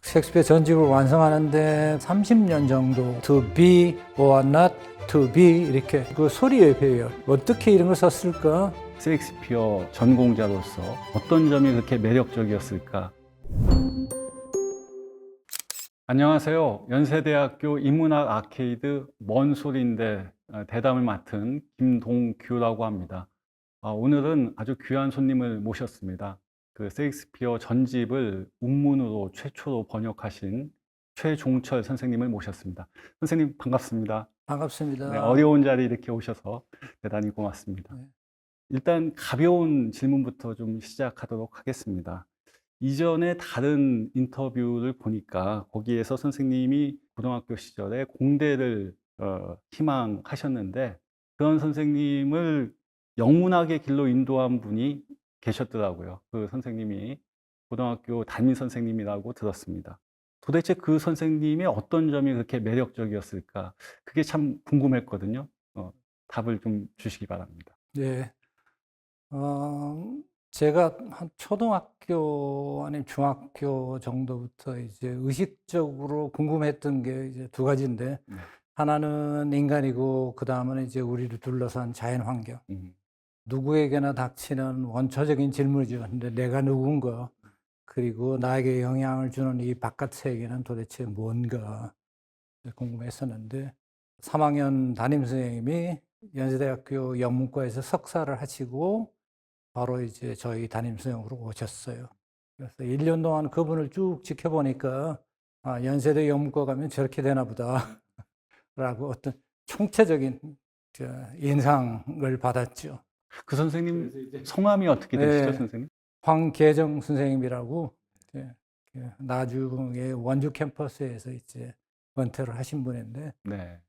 셰익스피어 전집을 완성하는데 30년 정도 to be or not to be 이렇게 그 소리의 배열 어떻게 이런 걸 썼을까? 셰익스피어 전공자로서 어떤 점이 그렇게 매력적이었을까? 안녕하세요. 연세대학교 인문학 아케이드 먼 소리인데 대담을 맡은 김동규라고 합니다. 오늘은 아주 귀한 손님을 모셨습니다. 그 셰익스피어 전집을 운문으로 최초로 번역하신 최종철 선생님을 모셨습니다. 선생님 반갑습니다. 반갑습니다. 네, 어려운 자리 이렇게 오셔서 대단히 고맙습니다. 네. 일단 가벼운 질문부터 좀 시작하도록 하겠습니다. 이전에 다른 인터뷰를 보니까 거기에서 선생님이 고등학교 시절에 공대를 희망하셨는데 그런 선생님을 영문학의 길로 인도한 분이 계셨더라고요. 그 선생님이 고등학교 담임 선생님이라고 들었습니다. 도대체 그 선생님의 어떤 점이 그렇게 매력적이었을까? 그게 참 궁금했거든요. 답을 좀 주시기 바랍니다. 네. 제가 한 초등학교 아니면 중학교 정도부터 이제 의식적으로 궁금했던 게 이제 두 가지인데 네. 하나는 인간이고 그 다음은 이제 우리를 둘러싼 자연 환경. 음, 누구에게나 닥치는 원초적인 질문이죠. 근데 내가 누군가, 그리고 나에게 영향을 주는 이 바깥 세계는 도대체 뭔가 궁금했었는데 3학년 담임 선생님이 연세대학교 영문과에서 석사를 하시고 바로 이제 저희 담임 선생님으로 오셨어요. 그래서 1년 동안 그분을 쭉 지켜보니까 연세대 영문과 가면 저렇게 되나 보다 라고 어떤 총체적인 인상을 받았죠. 그 선생님 성함이 어떻게 되시죠, 네, 선생님? 황계정 선생님이라고 나중에 원주 캠퍼스에서 이제 은퇴를 하신 분인데, 네.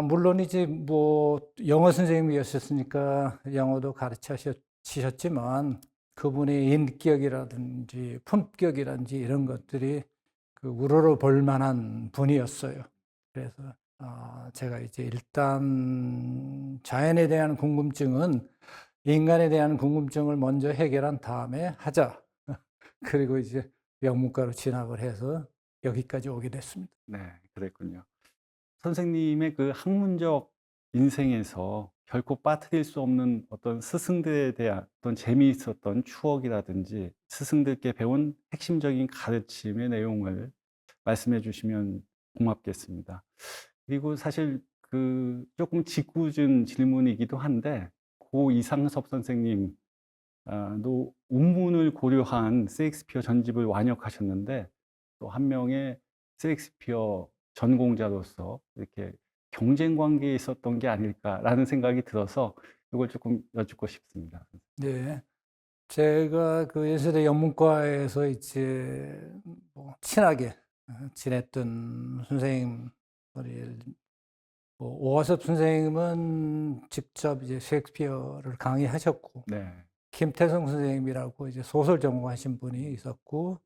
물론 이제 뭐 영어 선생님이었으니까 영어도 가르치셨지만 그분의 인격이라든지 품격이라든지 이런 것들이 그 우러러 볼 만한 분이었어요. 그래서 제가 이제 일단 자연에 대한 궁금증은 인간에 대한 궁금증을 먼저 해결한 다음에 하자. 그리고 이제 영문과로 진학을 해서 여기까지 오게 됐습니다. 네, 그랬군요. 선생님의 그 학문적 인생에서 결코 빠뜨릴 수 없는 어떤 스승들에 대한 어떤 재미있었던 추억이라든지 스승들께 배운 핵심적인 가르침의 내용을 말씀해 주시면 고맙겠습니다. 그리고 사실 그 조금 짓궂은 질문이기도 한데 고 이상섭 선생님 도 운문을 고려한 셰익스피어 전집을 완역하셨는데 또 한 명의 셰익스피어 전공자로서 이렇게 경쟁 관계에 있었던 게 아닐까라는 생각이 들어서 이걸 조금 여쭙고 싶습니다. 네. 제가 그 연세대 영문과에서 이제 뭐 친하게 지냈던 선생님, 우리 뭐 오하섭 선생님은 직접 이제 셰익스피어를 강의하셨고, 네. 김태성 선생님이라고 이제 소설 전공하신 분이 있었고,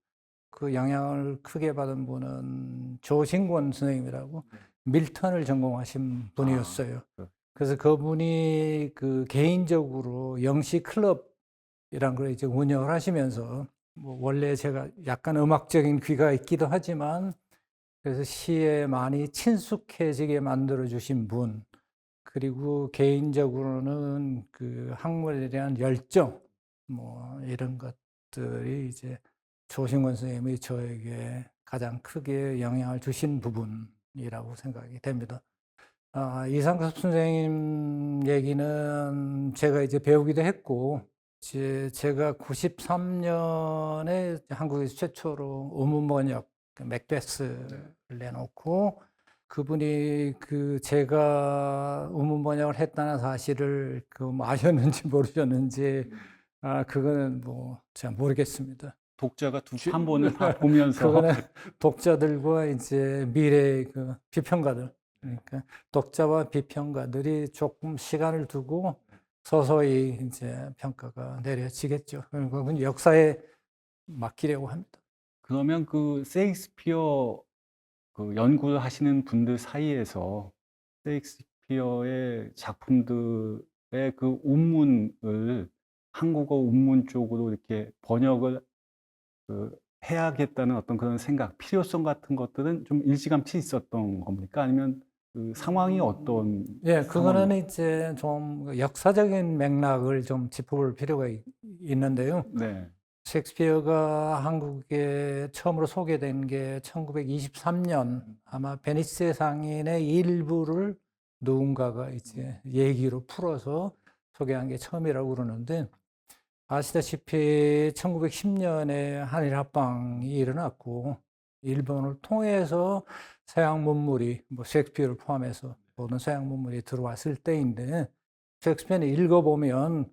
그 영향을 크게 받은 분은 조신권 선생님이라고 밀턴을 전공하신 분이었어요. 그, 그래서 그분이 그 개인적으로 영시 클럽이란 걸 이제 운영을 하시면서 뭐 원래 제가 약간 음악적인 귀가 있기도 하지만 그래서 시에 많이 친숙해지게 만들어 주신 분, 그리고 개인적으로는 그 학문에 대한 열정 뭐 이런 것들이 이제 조신권 선생님이 저에게 가장 크게 영향을 주신 부분이라고 생각이 됩니다. 이상섭 선생님 얘기는 제가 이제 배우기도 했고, 제가 93년에 한국에서 최초로 의문 번역 맥베스를 내놓고, 그분이 그 제가 의문 번역을 했다는 사실을 뭐 아셨는지 모르셨는지, 그거는 뭐 제가 모르겠습니다. 독자가 두 한 번을 다 보면서 그거는 독자들과 이제 미래의 그 비평가들, 그러니까 독자와 비평가들이 조금 시간을 두고 서서히 이제 평가가 내려지겠죠. 그건 역사에 맡기려고 합니다. 그러면 그 셰익스피어 그 연구를 하시는 분들 사이에서 셰익스피어의 작품들의 그 운문을 한국어 운문 쪽으로 이렇게 번역을 그 해야겠다는 어떤 그런 생각, 필요성 같은 것들은 좀 일찌감치 있었던 겁니까? 아니면 그 상황이 어떤 예, 상황이? 그거는 이제 좀 역사적인 맥락을 좀 짚어볼 필요가 있는데요. 네, 셰익스피어가 한국에 처음으로 소개된 게 1923년 아마 베니스 상인의 일부를 누군가가 이제 얘기로 풀어서 소개한 게 처음이라고 그러는데 아시다시피 1910년에 한일 합방이 일어났고 일본을 통해서 서양 문물이 뭐 셰익스피어를 포함해서 모든 서양 문물이 들어왔을 때인데 셰익스피어는 읽어보면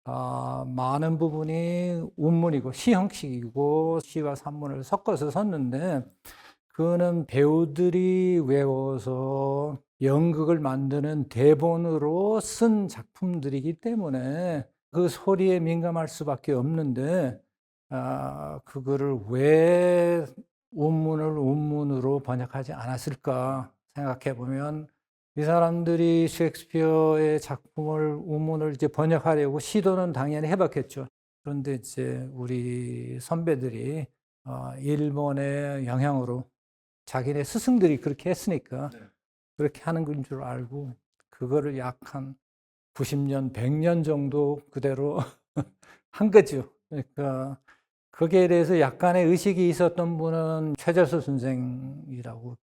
많은 부분이 운문이고 시 형식이고 시와 산문을 섞어서 썼는데 그거는 배우들이 외워서 연극을 만드는 대본으로 쓴 작품들이기 때문에 그 소리에 민감할 수밖에 없는데 그거를 왜 운문을 운문으로 번역하지 않았을까 생각해 보면 이 사람들이 셰익스피어의 작품을 운문을 이제 번역하려고 시도는 당연히 해봤겠죠. 그런데 이제 우리 선배들이 일본의 영향으로 자기네 스승들이 그렇게 했으니까 그렇게 하는 건 줄 알고 그거를 약 한 90년, 100년 정도 그대로 한 거죠. 그러니까 거기에 대해서 약간의 의식이 있었던 분은 최재수 선생이라고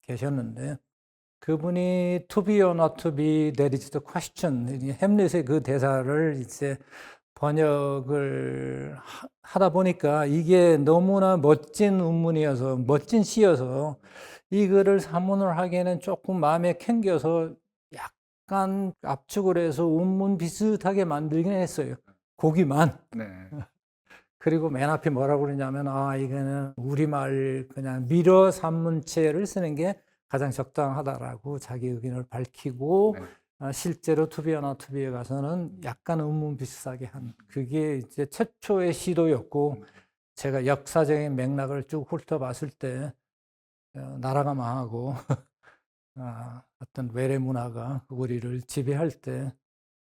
계셨는데 그분이 to be or not to be, that is the question. 햄릿의 그 대사를 이제 번역을 하다 보니까 이게 너무나 멋진 운문이어서, 멋진 시여서 이거를 사문을 하기에는 조금 마음에 캥겨서 약간 압축을 해서 운문 비슷하게 만들긴 했어요. 고기만. 네, 그리고 맨 앞에 뭐라고 그러냐면, 이거는 우리말 그냥 미러 산문체를 쓰는 게 가장 적당하다라고 자기 의견을 밝히고, 네. 실제로 투비어나 투비에 가서는 약간 의문 비슷하게 한, 그게 이제 최초의 시도였고, 제가 역사적인 맥락을 쭉 훑어봤을 때, 나라가 망하고, 어떤 외래 문화가 우리를 지배할 때,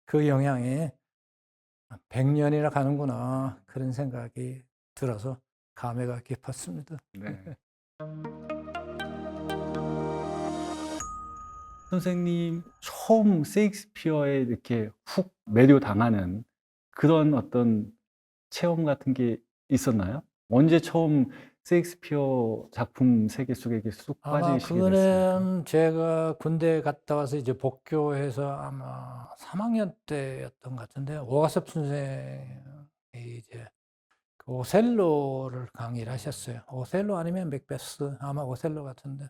그 영향에 100년이나 가는구나 그런 생각이 들어서 감회가 깊었습니다. 네. 선생님 처음 셰익스피어에 이렇게 훅 매료당하는 그런 어떤 체험 같은 게 있었나요? 언제 처음 셰익스피어 작품 세계 속에 이렇게 쑥 아마 빠지시게 됐습니까? 그거는 제가 군대 갔다 와서 이제 복교해서 아마 3학년 때였던 것 같은데 오가섭 선생이 이제 그 오셀로를 강의를 하셨어요. 오셀로 아니면 맥베스 아마 오셀로 같은데.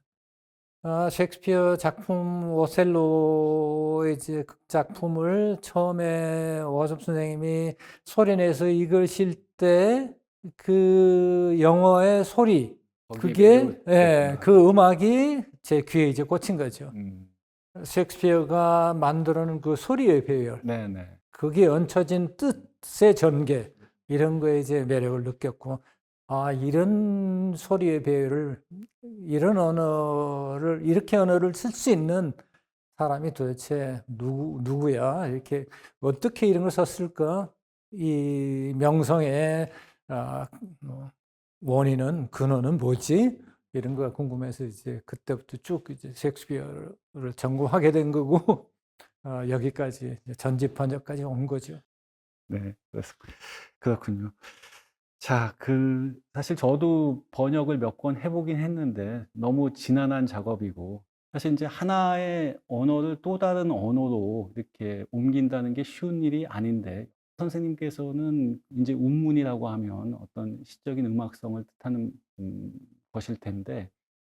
셰익스피어 작품 오셀로의 이제 극작품을 처음에 오가섭 선생님이 소리내서 읽으실 때 그 영어의 소리, 거기에 그게 매료됐구나. 그 음악이 제 귀에 이제 꽂힌 거죠. 음. 셰익스피어가 만들어낸 그 소리의 배열, 네네. 거기에 얹혀진 뜻의 전개 이런 거에 이제 매력을 느꼈고 이런 소리의 배열을 이런 언어를 이렇게 언어를 쓸 수 있는 사람이 도대체 누구야? 이렇게 어떻게 이런 걸 썼을까? 이 명성의 뭐 원인은 근원은 뭐지? 이런 거가 궁금해서 이제 그때부터 쭉 이제 셰익스피어를 전공하게 된 거고 여기까지 전집 번역까지 온 거죠. 네. 그렇군요. 자, 사실 저도 번역을 몇 권 해보긴 했는데 너무 지난한 작업이고 사실 이제 하나의 언어를 또 다른 언어로 이렇게 옮긴다는 게 쉬운 일이 아닌데 선생님께서는 이제 운문이라고 하면 어떤 시적인 음악성을 뜻하는 것일 텐데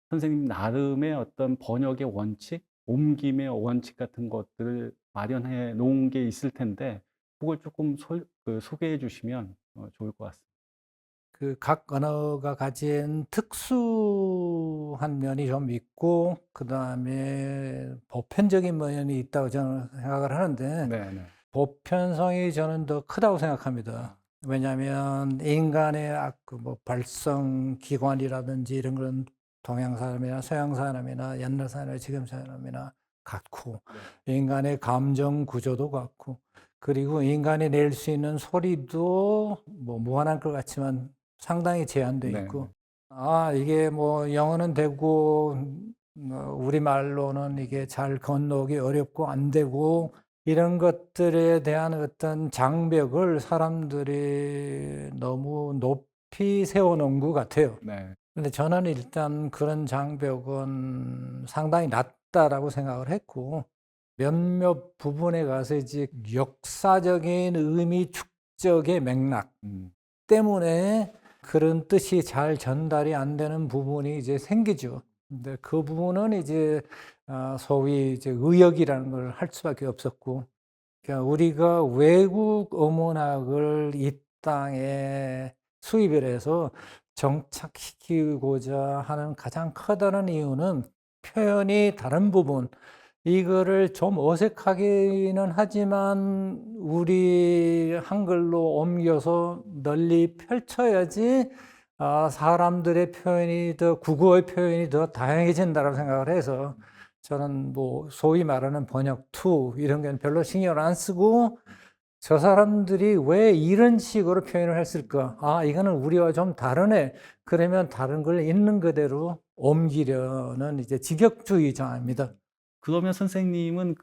선생님 나름의 어떤 번역의 원칙, 옮김의 원칙 같은 것들을 마련해 놓은 게 있을 텐데 그걸 조금 소개해 주시면 좋을 것 같습니다. 그 각 언어가 가진 특수한 면이 좀 있고 그다음에 보편적인 면이 있다고 저는 생각을 하는데 네네. 보편성이 저는 더 크다고 생각합니다. 왜냐하면 인간의 그뭐 발성 기관이라든지 이런 건 동양 사람이나 서양 사람이나 옛날 사람이나 지금 사람이나 같고 인간의 감정 구조도 같고 그리고 인간이 낼 수 있는 소리도 뭐 무한한 것 같지만 상당히 제한돼 네. 있고, 이게 뭐 영어는 되고, 우리말로는 이게 잘 건너기 어렵고 안 되고, 이런 것들에 대한 어떤 장벽을 사람들이 너무 높이 세워놓은 것 같아요. 네. 근데 저는 일단 그런 장벽은 상당히 낮다라고 생각을 했고, 몇몇 부분에 가서 이제 역사적인 의미 축적의 맥락 음. 때문에 그런 뜻이 잘 전달이 안 되는 부분이 이제 생기죠. 근데 그 부분은 이제 소위 이제 의역이라는 걸 할 수밖에 없었고, 그러니까 우리가 외국 어문학을 이 땅에 수입을 해서 정착시키고자 하는 가장 커다란 이유는 표현이 다른 부분, 이거를 좀 어색하기는 하지만 우리 한글로 옮겨서 널리 펼쳐야지 사람들의 표현이 더, 국어의 표현이 더 다양해진다고 생각을 해서 저는 뭐 소위 말하는 번역 투 이런 게 별로 신경을 안 쓰고, 저 사람들이 왜 이런 식으로 표현을 했을까? 이거는 우리와 좀 다르네. 그러면 다른 걸 있는 그대로 옮기려는 이제 직역주의자입니다. 그러면 선생님은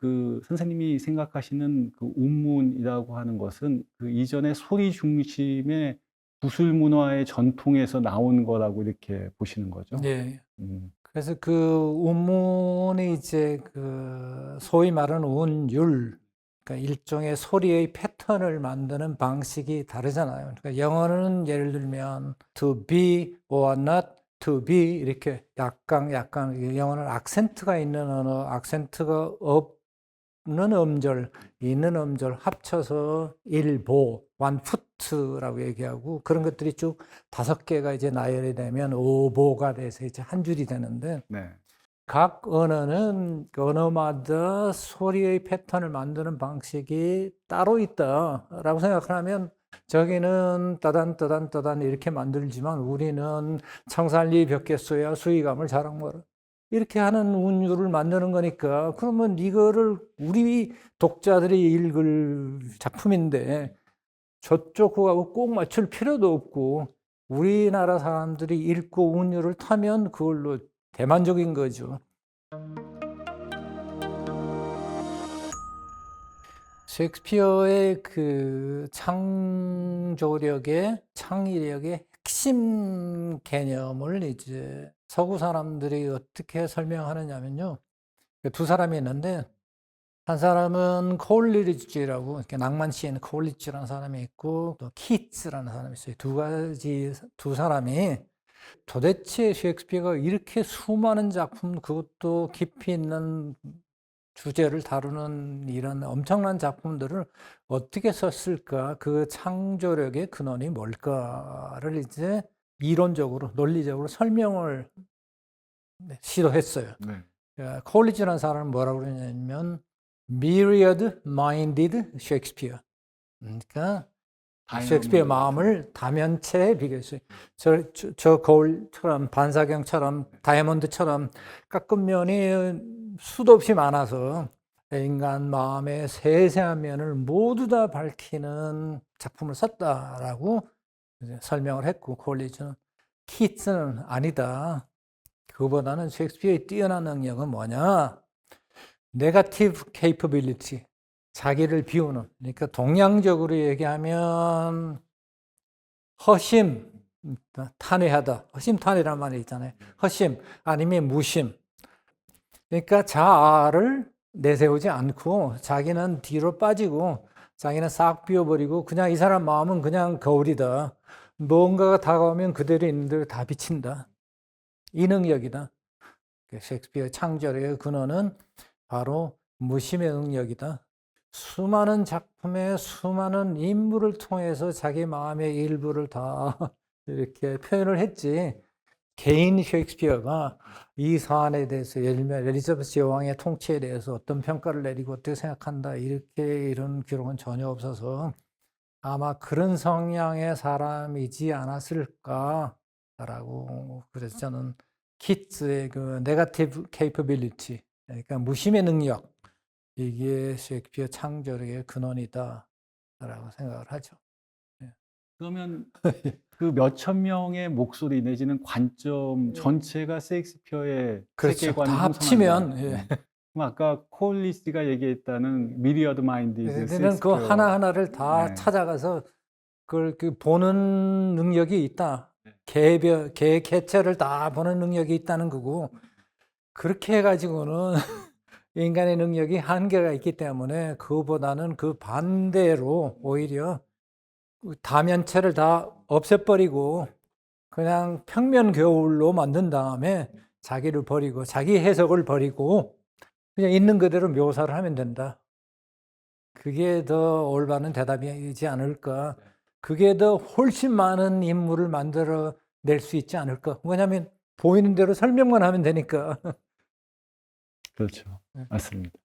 선생님이 생각하시는 그 운문이라고 하는 것은 그 이전의 소리 중심의 구술 문화의 전통에서 나온 거라고 이렇게 보시는 거죠? 네. 음. 그래서 그 운문이 이제 그 소위 말하는 운율, 그러니까 일종의 소리의 패턴을 만드는 방식이 다르잖아요. 그러니까 영어는 예를 들면 to be or not to be 이렇게 약간 영어는 악센트가 있는 언어, 악센트가 없는 음절, 있는 음절 합쳐서 일보, 원푸트라고 얘기하고, 그런 것들이 쭉 5개가 이제 나열이 되면 오보가 돼서 이제 한 줄이 되는데, 네. 각 언어는 그 언어마다 소리의 패턴을 만드는 방식이 따로 있다라고 생각하면, 저기는 따단 따단 따단 이렇게 만들지만 우리는 창살리 벽겠소야 수위감을 자랑하라 이렇게 하는 운율을 만드는 거니까, 그러면 이거를 우리 독자들이 읽을 작품인데 저쪽 거하고 꼭 맞출 필요도 없고, 우리나라 사람들이 읽고 운율을 타면 그걸로 대만족인 거죠. 셰익스피어의 그 창조력의, 창의력의 핵심 개념을 이제 서구 사람들이 어떻게 설명하느냐면요. 두 사람이 있는데, 한 사람은 콜리지라고, 이렇게 낭만 시인 콜리지라는 사람이 있고, 또 키츠라는 사람이 있어요. 두 사람이 도대체 셰익스피어가 이렇게 수많은 작품, 그것도 깊이 있는 주제를 다루는 이런 엄청난 작품들을 어떻게 썼을까? 그 창조력의 근원이 뭘까를 이제 이론적으로, 논리적으로 설명을 시도했어요. 네. 콜리지라는 사람은 뭐라고 그러냐면 myriad-minded Shakespeare. 그러니까 셰익스피어 마음을 다면체에 비교했어요. 저 거울처럼, 반사경처럼, 다이아몬드처럼 깎은 면이 수도 없이 많아서 인간 마음의 세세한 면을 모두 다 밝히는 작품을 썼다라고 이제 설명을 했고, 콜리지는 키츠는 아니다. 그보다는 셰익스피어의 뛰어난 능력은 뭐냐? 네거티브 케이퍼빌리티. 자기를 비우는. 그러니까 동양적으로 얘기하면 허심, 탄회하다. 허심탄회란 말이 있잖아요. 허심 아니면 무심. 그러니까 자아를 내세우지 않고 자기는 뒤로 빠지고 자기는 싹 비워버리고 그냥 이 사람 마음은 그냥 거울이다. 뭔가가 다가오면 그대로 있는 대로 다 비친다. 이 능력이다. 셰익스피어 창조력의 근원은 바로 무심의 능력이다. 수많은 작품의 수많은 인물을 통해서 자기 마음의 일부를 다 이렇게 표현을 했지, 개인 셰익스피어가 이 사안에 대해서, 예를 들면 엘리자베스 여왕의 통치에 대해서 어떤 평가를 내리고 어떻게 생각한다 이렇게 이런 기록은 전혀 없어서 아마 그런 성향의 사람이지 않았을까라고. 그래서 저는 키츠의 그 네거티브 케이퍼빌리티, 그러니까 무심의 능력, 이게 셰익스피어 창조력의 근원이다라고 생각을 하죠. 그러면 그 몇천 명의 목소리 내지는 관점 전체가 셰익스피어의 그렇죠. 세계관을 다 형성한다. 합치면, 예. 그럼 아까 콜리 씨가 얘기했다는 미리어드 마인드 이즈 얘네들은 그 셰익스피어. 하나하나를 다 네. 찾아가서 그걸 그 보는 능력이 있다. 네. 개체를 다 보는 능력이 있다는 거고, 그렇게 해가지고는 인간의 능력이 한계가 있기 때문에 그거보다는 그 반대로 오히려 그 다면체를 다 없애버리고 그냥 평면 겨울로 만든 다음에 자기를 버리고 자기 해석을 버리고 그냥 있는 그대로 묘사를 하면 된다. 그게 더 올바른 대답이지 않을까. 그게 더 훨씬 많은 인물을 만들어 낼 수 있지 않을까. 왜냐하면 보이는 대로 설명만 하면 되니까. 그렇죠. 네. 맞습니다.